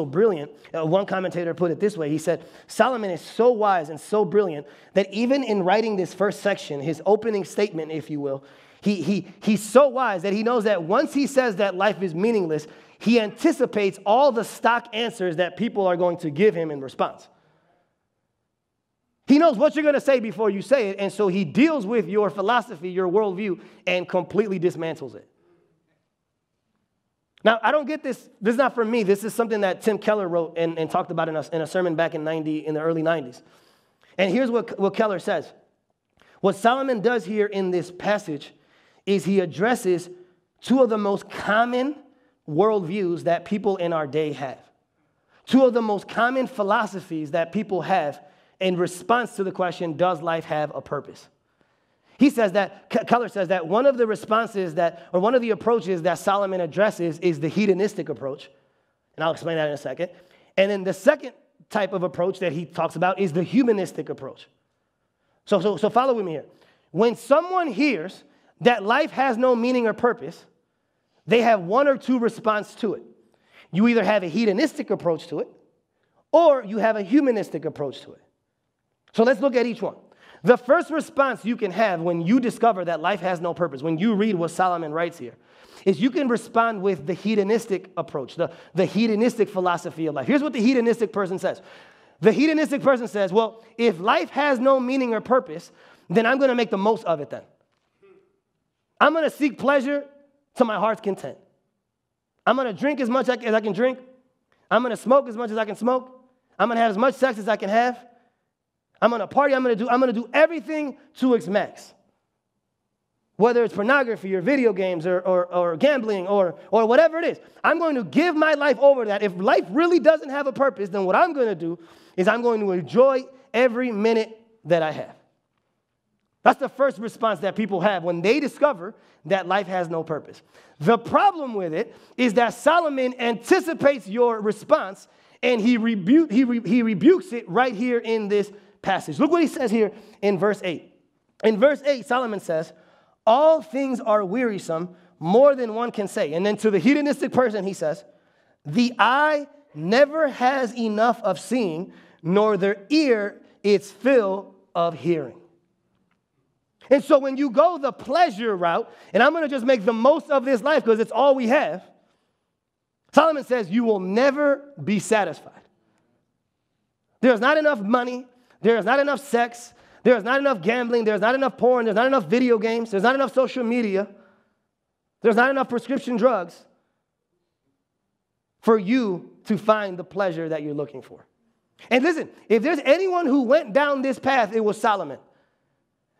brilliant. One commentator put it this way. He said, Solomon is so wise and so brilliant that even in writing this first section, his opening statement, if you will, he's so wise that he knows that once he says that life is meaningless, he anticipates all the stock answers that people are going to give him in response. He knows what you're going to say before you say it, and so he deals with your philosophy, your worldview, and completely dismantles it. Now, I don't get this. This is not from me. This is something that Tim Keller wrote and talked about in a sermon back in the early 90s. And here's what Keller says. What Solomon does here in this passage is he addresses two of the most common worldviews that people in our day have. Two of the most common philosophies that people have in response to the question, does life have a purpose? He says that, Keller says that one of the responses or one of the approaches that Solomon addresses is the hedonistic approach. And I'll explain that in a second. And then the second type of approach that he talks about is the humanistic approach. So follow with me here. When someone hears that life has no meaning or purpose, they have one or two responses to it. You either have a hedonistic approach to it, or you have a humanistic approach to it. So let's look at each one. The first response you can have when you discover that life has no purpose, when you read what Solomon writes here, is you can respond with the hedonistic approach, the hedonistic philosophy of life. Here's what the hedonistic person says. The hedonistic person says, well, if life has no meaning or purpose, then I'm going to make the most of it then. I'm going to seek pleasure to my heart's content. I'm going to drink as much as I can drink. I'm going to smoke as much as I can smoke. I'm going to have as much sex as I can have. I'm going to party. I'm going to do everything to its max. Whether it's pornography or video games or gambling or whatever it is, I'm going to give my life over to that. If life really doesn't have a purpose, then what I'm going to do is I'm going to enjoy every minute that I have. That's the first response that people have when they discover that life has no purpose. The problem with it is that Solomon anticipates your response, and he rebukes it right here in this passage. Look what he says here in verse 8. In verse 8, Solomon says, all things are wearisome, more than one can say. And then to the hedonistic person, he says, the eye never has enough of seeing, nor the ear its fill of hearing. And so when you go the pleasure route, and I'm going to just make the most of this life because it's all we have, Solomon says you will never be satisfied. There's not enough money. There's not enough sex. There's not enough gambling. There's not enough porn. There's not enough video games. There's not enough social media. There's not enough prescription drugs for you to find the pleasure that you're looking for. And listen, if there's anyone who went down this path, it was Solomon.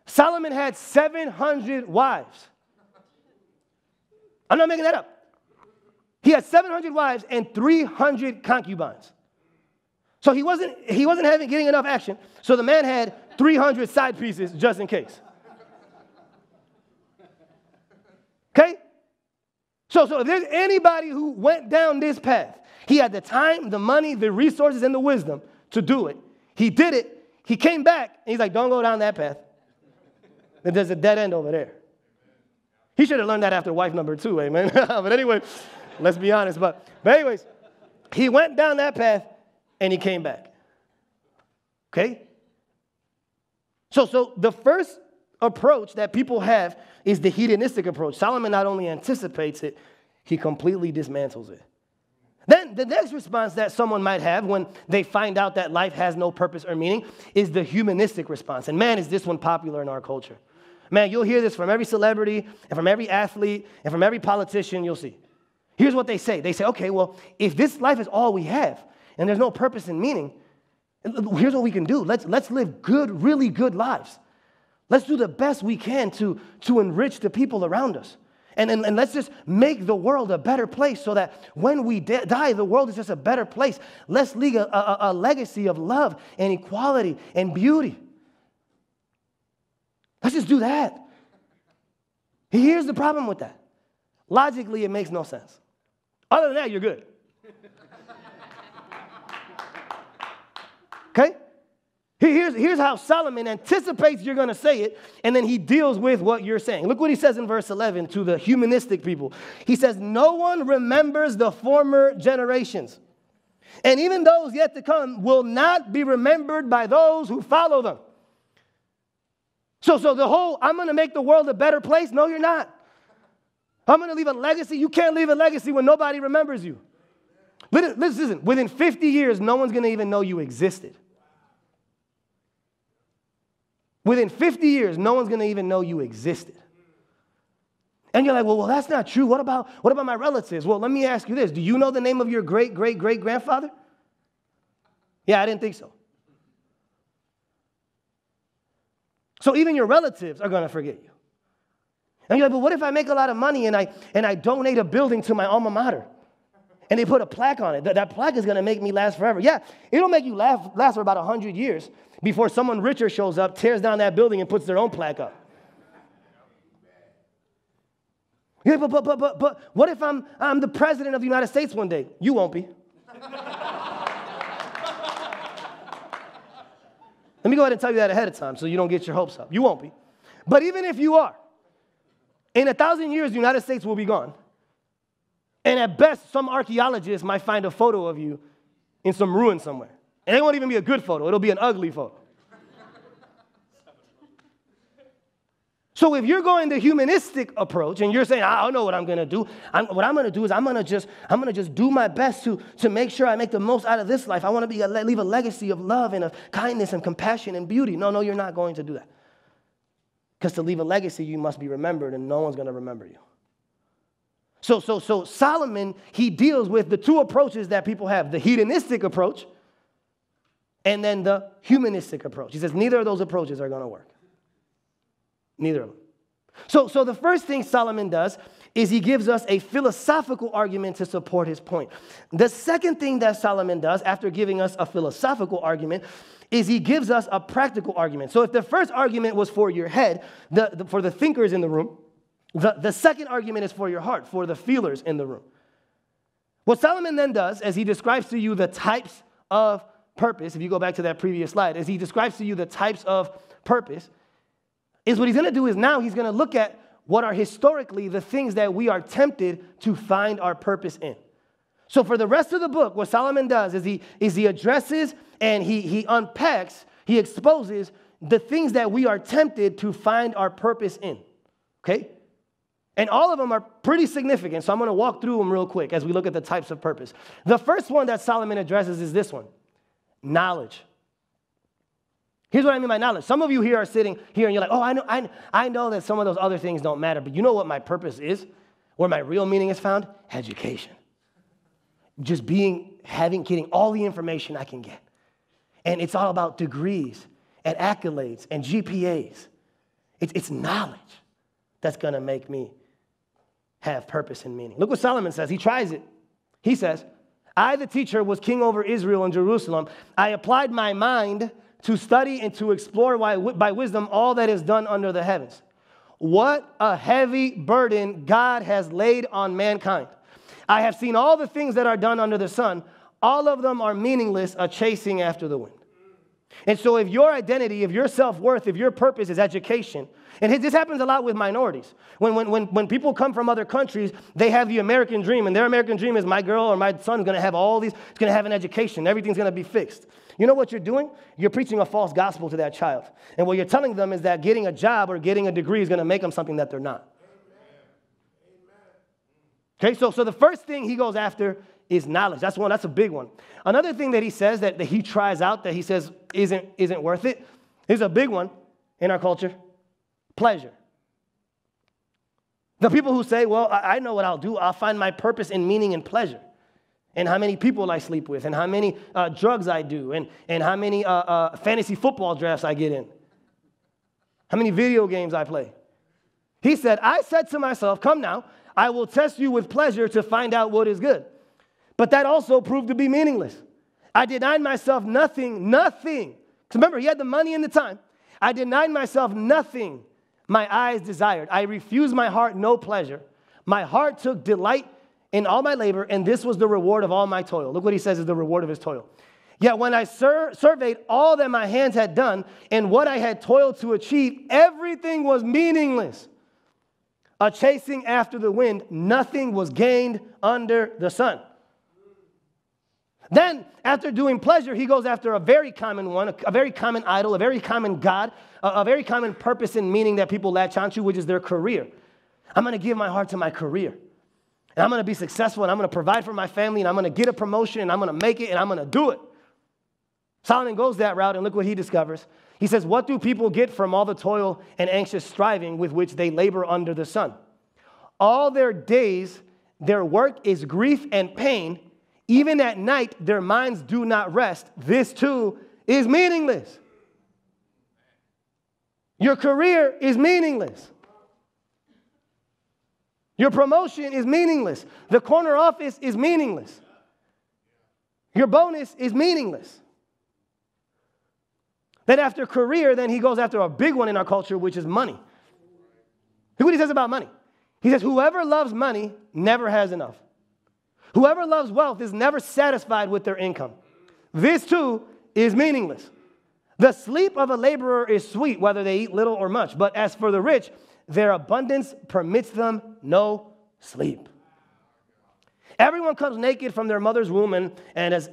Solomon had 700 wives. I'm not making that up. He had 700 wives and 300 concubines. So he wasn't getting enough action. So the man had 300 side pieces just in case. Okay? So if there's anybody who went down this path, he had the time, the money, the resources, and the wisdom to do it. He did it. He came back, and he's like, don't go down that path. There's a dead end over there. He should have learned that after wife number 2, amen? But anyway, let's be honest. But anyways, he went down that path, and he came back. Okay? So the first approach that people have is the hedonistic approach. Solomon not only anticipates it, he completely dismantles it. Then the next response that someone might have when they find out that life has no purpose or meaning is the humanistic response. And man, is this one popular in our culture. Man, you'll hear this from every celebrity and from every athlete and from every politician you'll see. Here's what they say. They say, okay, well, if this life is all we have and there's no purpose and meaning, here's what we can do. Let's live good, really good lives. Let's do the best we can to enrich the people around us. And let's just make the world a better place so that when we die, the world is just a better place. Let's leave a legacy of love and equality and beauty. Let's just do that. Here's the problem with that. Logically, it makes no sense. Other than that, you're good. Okay? Here's how Solomon anticipates you're going to say it, and then he deals with what you're saying. Look what he says in verse 11 to the humanistic people. He says, no one remembers the former generations, and even those yet to come will not be remembered by those who follow them. So the whole, I'm going to make the world a better place. No, you're not. I'm going to leave a legacy. You can't leave a legacy when nobody remembers you. Listen, within 50 years, no one's going to even know you existed. Within 50 years, no one's going to even know you existed. And you're like, well, that's not true. What about my relatives? Well, let me ask you this. Do you know the name of your great-great-great-grandfather? Yeah, I didn't think so. So even your relatives are going to forget you. And you're like, well, what if I make a lot of money and I donate a building to my alma mater? And they put a plaque on it. That plaque is going to make me last forever. Yeah, it'll make you last for about 100 years before someone richer shows up, tears down that building, and puts their own plaque up. Yeah, but what if I'm the president of the United States one day? You won't be. Let me go ahead and tell you that ahead of time so you don't get your hopes up. You won't be. But even if you are, in 1,000 years, the United States will be gone. And at best, some archaeologist might find a photo of you in some ruin somewhere. And it won't even be a good photo. It'll be an ugly photo. So if you're going the humanistic approach and you're saying, I don't know what I'm going to do. What I'm going to do is I'm going to just do my best to make sure I make the most out of this life. I want to leave a legacy of love and of kindness and compassion and beauty. No, you're not going to do that. Because to leave a legacy, you must be remembered, and no one's going to remember you. So Solomon, he deals with the two approaches that people have, the hedonistic approach and then the humanistic approach. He says neither of those approaches are going to work. Neither of them. So the first thing Solomon does is he gives us a philosophical argument to support his point. The second thing that Solomon does after giving us a philosophical argument is he gives us a practical argument. So if the first argument was for your head, for the thinkers in the room, the second argument is for your heart, for the feelers in the room. What Solomon then does, as he describes to you the types of purpose, if you go back to that previous slide, as he describes to you the types of purpose, is what he's going to do is now he's going to look at what are historically the things that we are tempted to find our purpose in. So for the rest of the book, what Solomon does is he addresses and he unpacks, he exposes the things that we are tempted to find our purpose in, okay? And all of them are pretty significant, so I'm going to walk through them real quick as we look at the types of purpose. The first one that Solomon addresses is this one, knowledge. Here's what I mean by knowledge. Some of you here are sitting here and you're like, oh, I know that some of those other things don't matter, but you know what my purpose is? Where my real meaning is found? Education. Just getting all the information I can get. And it's all about degrees and accolades and GPAs. It's knowledge that's going to make me have purpose and meaning. Look what Solomon says. He tries it. He says, I, the teacher, was king over Israel and Jerusalem. I applied my mind to study and to explore by wisdom all that is done under the heavens. What a heavy burden God has laid on mankind. I have seen all the things that are done under the sun. All of them are meaningless, a chasing after the wind. And so if your identity, if your self-worth, if your purpose is education, and this happens a lot with minorities. When people come from other countries, they have the American dream, and their American dream is my girl or my son is going to have all these, it's going to have an education, everything's going to be fixed. You know what you're doing? You're preaching a false gospel to that child. And what you're telling them is that getting a job or getting a degree is going to make them something that they're not. Okay, so the first thing he goes after is knowledge. That's a big one. Another thing that he says that he tries out that he says isn't worth it is a big one in our culture. Pleasure. The people who say, well, I know what I'll do. I'll find my purpose and meaning in pleasure. And how many people I sleep with, and how many drugs I do, and how many fantasy football drafts I get in, how many video games I play. He said, I said to myself, come now, I will test you with pleasure to find out what is good. But that also proved to be meaningless. I denied myself nothing. Because remember, he had the money and the time. I denied myself nothing my eyes desired. I refused my heart no pleasure. My heart took delight in all my labor, and this was the reward of all my toil. Look what he says is the reward of his toil. Yet when I surveyed all that my hands had done and what I had toiled to achieve, everything was meaningless. A chasing after the wind, nothing was gained under the sun. Then, after doing pleasure, he goes after a very common one, a very common idol, a very common God, a very common purpose and meaning that people latch onto, which is their career. I'm going to give my heart to my career. And I'm going to be successful, and I'm going to provide for my family, and I'm going to get a promotion, and I'm going to make it, and I'm going to do it. Solomon goes that route, and look what he discovers. He says, what do people get from all the toil and anxious striving with which they labor under the sun? All their days, their work is grief and pain. Even at night, their minds do not rest. This, too, is meaningless. Your career is meaningless. Your promotion is meaningless. The corner office is meaningless. Your bonus is meaningless. Then after career, then he goes after a big one in our culture, which is money. Look what he says about money. He says, whoever loves money never has enough. Whoever loves wealth is never satisfied with their income. This too is meaningless. The sleep of a laborer is sweet, whether they eat little or much. But as for the rich, their abundance permits them no sleep. Everyone comes naked from their mother's womb, and as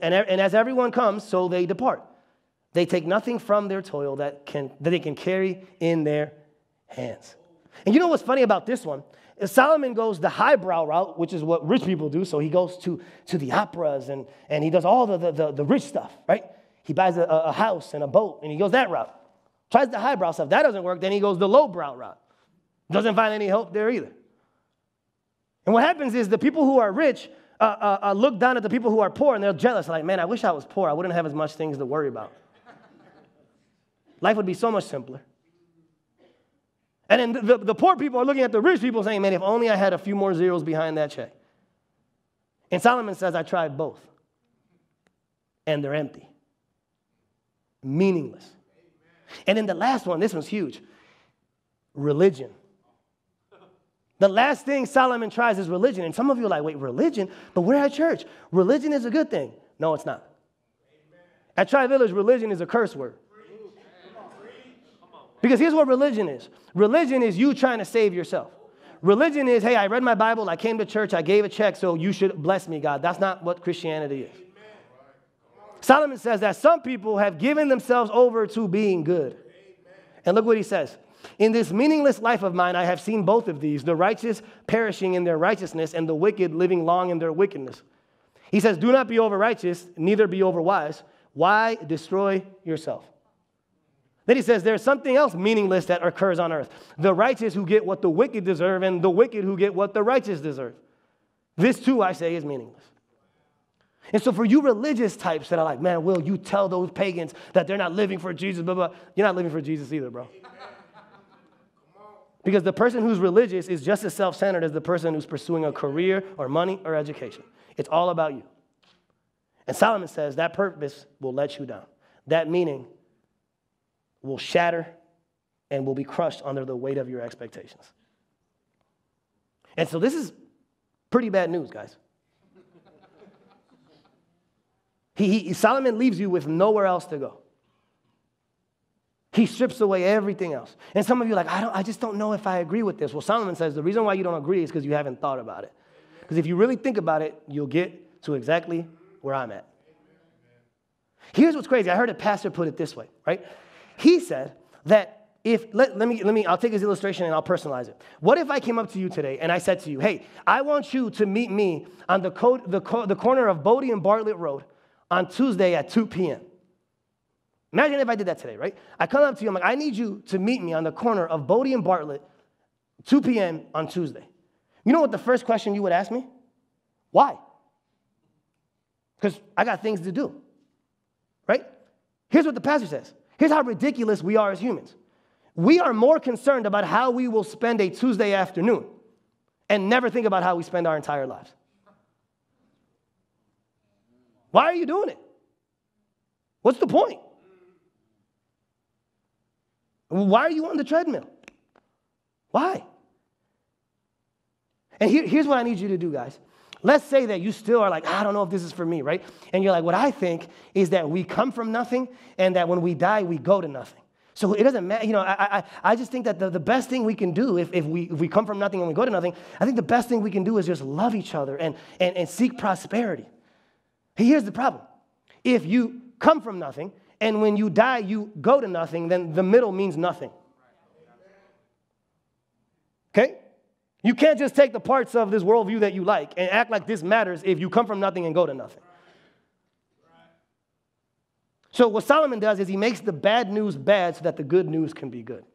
everyone comes, so they depart. They take nothing from their toil that they can carry in their hands. And you know what's funny about this one? Solomon goes the highbrow route, which is what rich people do. So he goes to the operas and he does all the rich stuff, right? He buys a house and a boat, and he goes that route. Tries the highbrow stuff. That doesn't work. Then he goes the lowbrow route. Doesn't find any help there either. And what happens is the people who are rich look down at the people who are poor, and they're jealous. Like, man, I wish I was poor. I wouldn't have as much things to worry about. Life would be so much simpler. And then the poor people are looking at the rich people saying, man, if only I had a few more zeros behind that check. And Solomon says, I tried both. And they're empty. Meaningless. And then the last one, this one's huge. Religion. The last thing Solomon tries is religion. And some of you are like, wait, religion? But we're at church. Religion is a good thing. No, it's not. At Tri-Village, religion is a curse word. Because here's what religion is. Religion is you trying to save yourself. Religion is, hey, I read my Bible, I came to church, I gave a check, so you should bless me, God. That's not what Christianity is. Solomon says that some people have given themselves over to being good. And look what he says. In this meaningless life of mine, I have seen both of these, the righteous perishing in their righteousness and the wicked living long in their wickedness. He says, do not be over righteous, neither be over wise. Why destroy yourself? Then he says there's something else meaningless that occurs on earth. The righteous who get what the wicked deserve and the wicked who get what the righteous deserve. This too, I say, is meaningless. And so for you religious types that are like, man, Will, you tell those pagans that they're not living for Jesus, blah, blah. You're not living for Jesus either, bro. Because the person who's religious is just as self-centered as the person who's pursuing a career or money or education. It's all about you. And Solomon says that purpose will let you down. That meaning will shatter and will be crushed under the weight of your expectations. And so this is pretty bad news, guys. Solomon leaves you with nowhere else to go. He strips away everything else. And some of you are like, I just don't know if I agree with this. Well, Solomon says the reason why you don't agree is because you haven't thought about it. Because if you really think about it, you'll get to exactly where I'm at. Here's what's crazy. I heard a pastor put it this way, right? He said that I'll take his illustration and I'll personalize it. What if I came up to you today and I said to you, hey, I want you to meet me on the corner of Bodie and Bartlett Road on Tuesday at 2 p.m. Imagine if I did that today, right? I come up to you, I'm like, I need you to meet me on the corner of Bodie and Bartlett, 2 p.m. on Tuesday. You know what the first question you would ask me? Why? Because I got things to do, right? Here's what the pastor says. Here's how ridiculous we are as humans. We are more concerned about how we will spend a Tuesday afternoon and never think about how we spend our entire lives. Why are you doing it? What's the point? Why are you on the treadmill? Why? And here's what I need you to do, guys. Let's say that you still are like, I don't know if this is for me, right? And you're like, what I think is that we come from nothing and that when we die, we go to nothing. So it doesn't matter. You know, I just think that the best thing we can do if we come from nothing and we go to nothing, I think the best thing we can do is just love each other and seek prosperity. Here's the problem. If you come from nothing and when you die, you go to nothing, then the middle means nothing. Okay? You can't just take the parts of this worldview that you like and act like this matters if you come from nothing and go to nothing. So what Solomon does is he makes the bad news bad so that the good news can be good.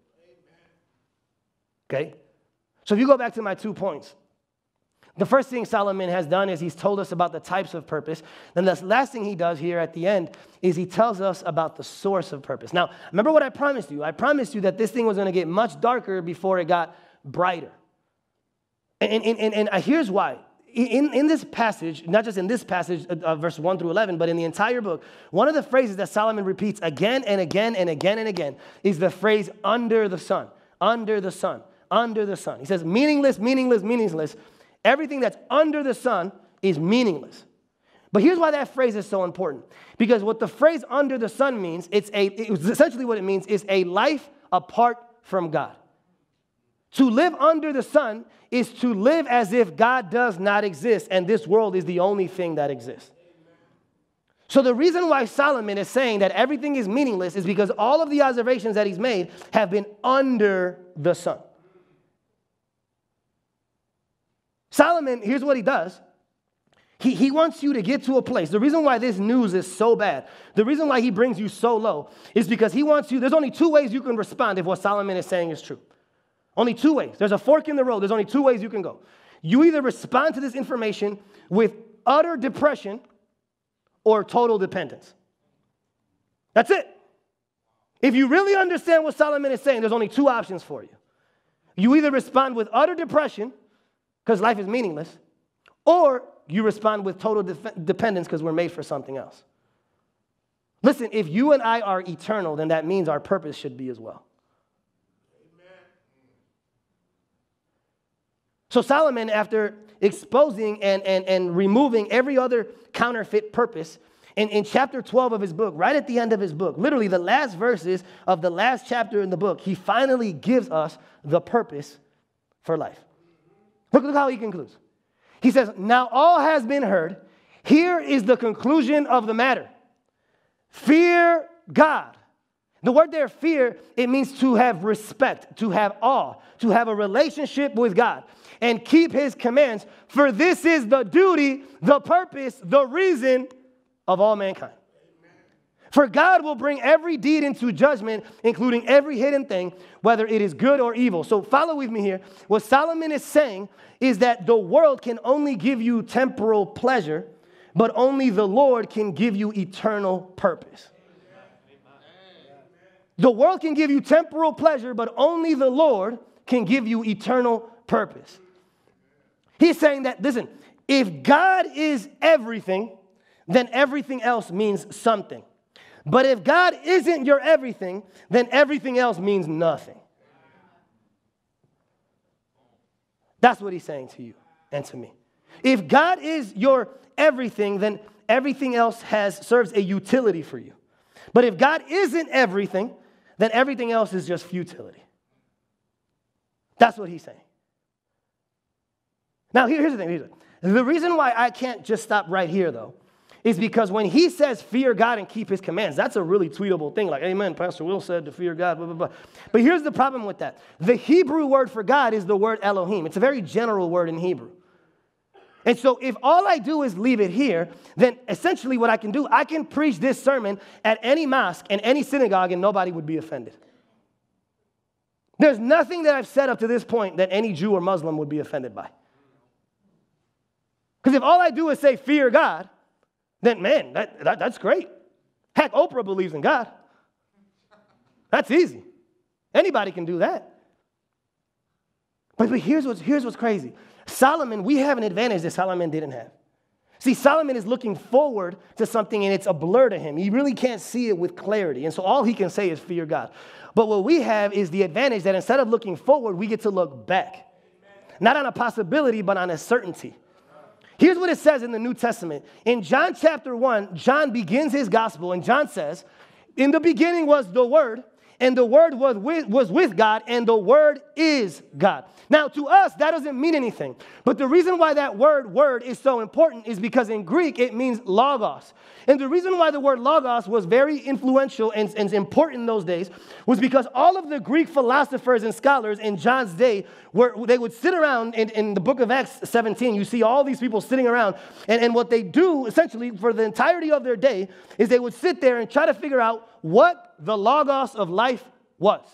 Okay? So if you go back to my 2 points, the first thing Solomon has done is he's told us about the types of purpose. Then the last thing he does here at the end is he tells us about the source of purpose. Now, remember what I promised you. I promised you that this thing was going to get much darker before it got brighter. And here's why. In this passage, not just in this passage, verse 1 through 11, but in the entire book, one of the phrases that Solomon repeats again and again and again and again is the phrase under the sun, under the sun, under the sun. He says meaningless, meaningless, meaningless. Everything that's under the sun is meaningless. But here's why that phrase is so important. Because what the phrase under the sun means, essentially what it means is a life apart from God. To live under the sun is to live as if God does not exist and this world is the only thing that exists. So the reason why Solomon is saying that everything is meaningless is because all of the observations that he's made have been under the sun. Solomon, here's what he does. He wants you to get to a place. The reason why this news is so bad, the reason why he brings you so low is because he wants you, there's only two ways you can respond if what Solomon is saying is true. Only two ways. There's a fork in the road. There's only two ways you can go. You either respond to this information with utter depression or total dependence. That's it. If you really understand what Solomon is saying, there's only two options for you. You either respond with utter depression because life is meaningless, or you respond with total dependence because we're made for something else. Listen, if you and I are eternal, then that means our purpose should be as well. So Solomon, after exposing and removing every other counterfeit purpose, in chapter 12 of his book, right at the end of his book, literally the last verses of the last chapter in the book, he finally gives us the purpose for life. Look how he concludes. He says, now all has been heard. Here is the conclusion of the matter. Fear God. The word there, fear, it means to have respect, to have awe, to have a relationship with God, and keep his commands, for this is the duty, the purpose, the reason of all mankind. For God will bring every deed into judgment, including every hidden thing, whether it is good or evil. So follow with me here. What Solomon is saying is that the world can only give you temporal pleasure, but only the Lord can give you eternal purpose. The world can give you temporal pleasure, but only the Lord can give you eternal purpose. He's saying that, listen, if God is everything, then everything else means something. But if God isn't your everything, then everything else means nothing. That's what he's saying to you and to me. If God is your everything, then everything else serves a utility for you. But if God isn't everything, then everything else is just futility. That's what he's saying. Now, here's the thing. The reason why I can't just stop right here, though, is because when he says fear God and keep his commands, that's a really tweetable thing. Like, amen, Pastor Will said to fear God, blah, blah, blah. But here's the problem with that. The Hebrew word for God is the word Elohim. It's a very general word in Hebrew. And so if all I do is leave it here, then essentially what I can do, I can preach this sermon at any mosque and any synagogue and nobody would be offended. There's nothing that I've said up to this point that any Jew or Muslim would be offended by. Because if all I do is say fear God, then man, that's great. Heck, Oprah believes in God. That's easy. Anybody can do that. But here's what's crazy. Solomon, we have an advantage that Solomon didn't have. See, Solomon is looking forward to something and it's a blur to him. He really can't see it with clarity. And so all he can say is fear God. But what we have is the advantage that instead of looking forward, we get to look back. Not on a possibility, but on a certainty. Here's what it says in the New Testament. In John chapter 1, John begins his gospel, and John says, in the beginning was the Word, and the Word was with God, and the Word is God. Now, to us, that doesn't mean anything. But the reason why that word is so important is because in Greek, it means logos. And the reason why the word logos was very influential and important in those days was because all of the Greek philosophers and scholars in John's day, they would sit around in the book of Acts 17. You see all these people sitting around. And what they do, essentially, for the entirety of their day, is they would sit there and try to figure out what the logos of life was.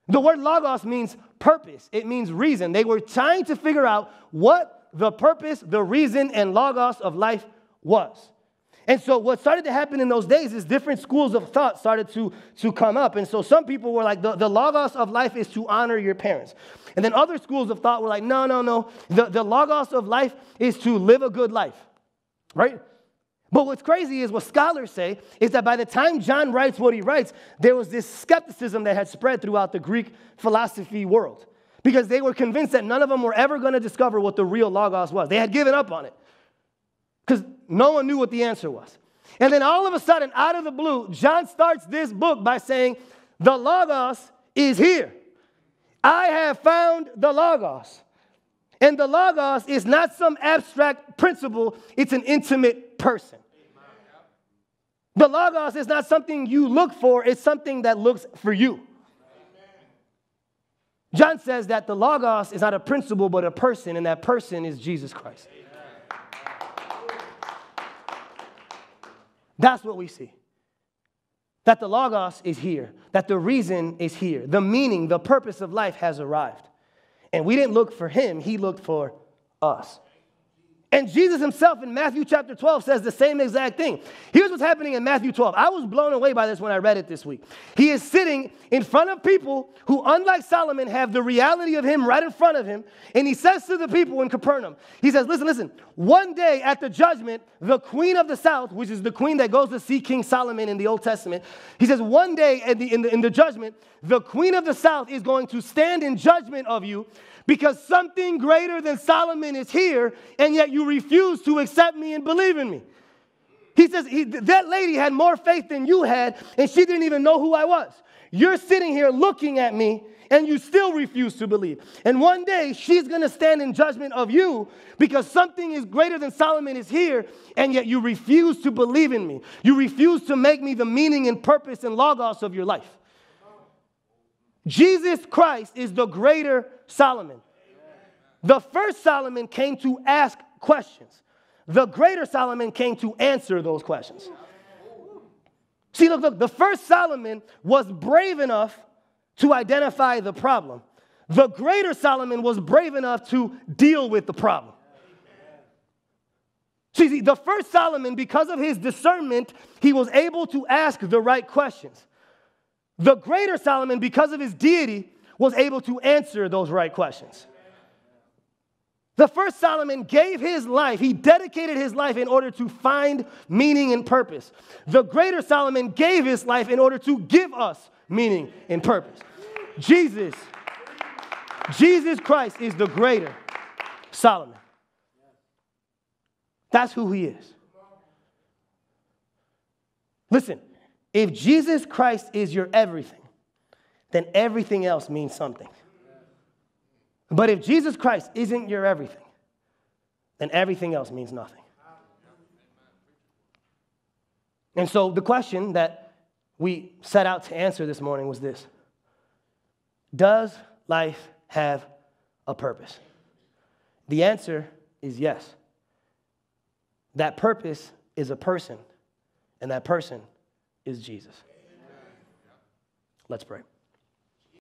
The word logos means purpose. It means reason. They were trying to figure out what the purpose, the reason, and logos of life was. And so what started to happen in those days is different schools of thought started to come up. And so some people were like, the logos of life is to honor your parents. And then other schools of thought were like, no. The logos of life is to live a good life, right? But what's crazy is what scholars say is that by the time John writes what he writes, there was this skepticism that had spread throughout the Greek philosophy world. because they were convinced that none of them were ever going to discover what the real Logos was. They had given up on it because no one knew what the answer was. And then all of a sudden, out of the blue, John starts this book by saying, the Logos is here. I have found the Logos. And the Logos is not some abstract principle. It's an intimate person. The Logos is not something you look for. It's something that looks for you. John says that the Logos is not a principle, but a person, and that person is Jesus Christ. That's what we see. That the Logos is here. That the reason is here. The meaning, the purpose of life has arrived. And we didn't look for him. He looked for us. And Jesus himself in Matthew chapter 12 says the same exact thing. Here's what's happening in Matthew 12. I was blown away by this when I read it this week. He is sitting in front of people who, unlike Solomon, have the reality of him right in front of him. And he says to the people in Capernaum, he says, listen, one day at the judgment, the queen of the south, which is the queen that goes to see King Solomon in the Old Testament, he says, one day in the judgment, the queen of the south is going to stand in judgment of you because something greater than Solomon is here, and yet you refuse to accept me and believe in me. He says, that lady had more faith than you had, and she didn't even know who I was. You're sitting here looking at me, and you still refuse to believe. And one day, she's going to stand in judgment of you because something is greater than Solomon is here, and yet you refuse to believe in me. You refuse to make me the meaning and purpose and Logos of your life. Jesus Christ is the greater Solomon. The first Solomon came to ask questions. The greater Solomon came to answer those questions. See, look, the first Solomon was brave enough to identify the problem. The greater Solomon was brave enough to deal with the problem. See, the first Solomon, because of his discernment, he was able to ask the right questions. The greater Solomon, because of his deity, was able to answer those right questions. The first Solomon gave his life, he dedicated his life in order to find meaning and purpose. The greater Solomon gave his life in order to give us meaning and purpose. Jesus Christ is the greater Solomon. That's who he is. Listen, if Jesus Christ is your everything, then everything else means something. But if Jesus Christ isn't your everything, then everything else means nothing. And so the question that we set out to answer this morning was this: does life have a purpose? The answer is yes. That purpose is a person, and that person is Jesus. Let's pray.